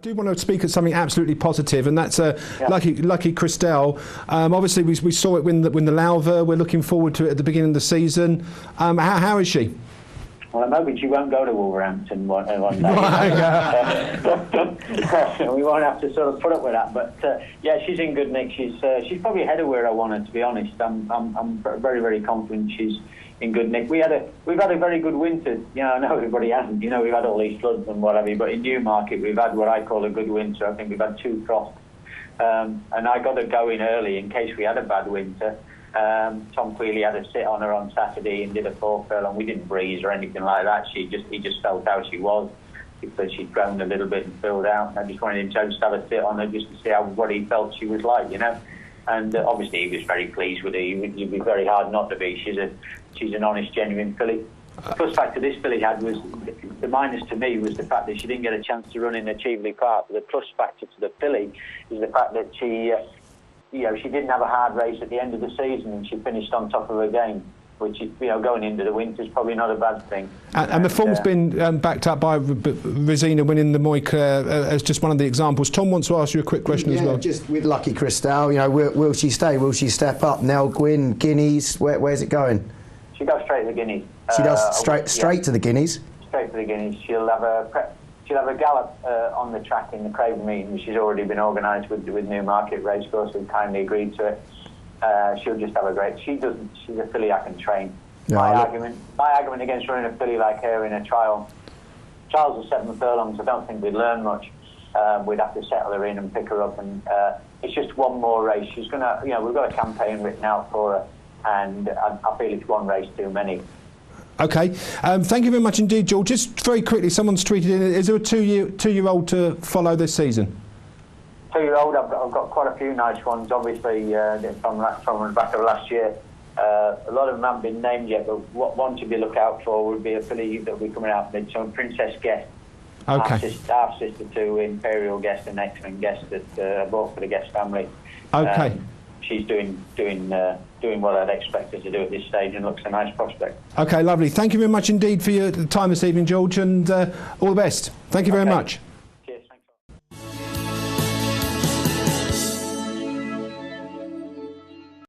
do want to speak at something absolutely positive, and that's lucky Kristale. Obviously, we saw it win the Lauver. We're looking forward to it at the beginning of the season. How is she? Well, I'm hoping she won't go to Wolverhampton one day. We won't have to sort of put up with that. But yeah, she's in good nick. She's probably ahead of where I want her, to be honest. I'm very, very confident she's in good nick. We've had a very good winter. I know everybody hasn't. We've had all these floods and whatever. But in Newmarket, we've had what I call a good winter. I think we've had 2 frosts. And I got her going early in case we had a bad winter. Tom Queally had a sit on her on Saturday and did a 4 furlong. We didn't breeze or anything like that. He just felt how she was because she'd grown a little bit and filled out. And I just wanted him to just have a sit on her just to see what he felt she was like, And obviously he was very pleased with her. You'd be very hard not to be. She's an honest, genuine filly. The plus factor this filly had was, the minus to me was the fact that she didn't get a chance to run in Achievely Park. The plus factor to the filly is the fact that she didn't have a hard race at the end of the season and she finished on top of her game, which is, going into the winter is probably not a bad thing. And the form's been backed up by Rosina winning the Moyclair as just one of the examples. Tom wants to ask you a quick question as well. Just with Lucky Kristale, will she stay? Will she step up? Nell Gwyn, Guineas, where's it going? She goes straight to the Guineas. She does straight to the Guineas? Straight to the Guineas. She'll have a gallop on the track in the Craven meeting, which has already been organised with Newmarket Racecourse, who kindly agreed to it. She'll just have a great. She's a filly I can train. My argument against running a filly like her in a trial. Trials are 7 furlongs. I don't think we'd learn much. We'd have to settle her in and pick her up, and it's just one more race. She's gonna, we've got a campaign written out for her, and I feel it's one race too many. Okay, thank you very much indeed, George. Just very quickly, someone's tweeted in, is there a two-year-old to follow this season? 2-year-old, I've got quite a few nice ones, obviously, from the back of last year. A lot of them haven't been named yet, but one to be look out for would be a filly that will be coming out mid, so Princess Guest. Okay. Half sister to Imperial Guest and excellent Guest that I bought for the Guest family. Okay. She's doing what I'd expect her to do at this stage and looks a nice prospect. Okay, lovely. Thank you very much indeed for your time this evening, George, and all the best. Thank you very much.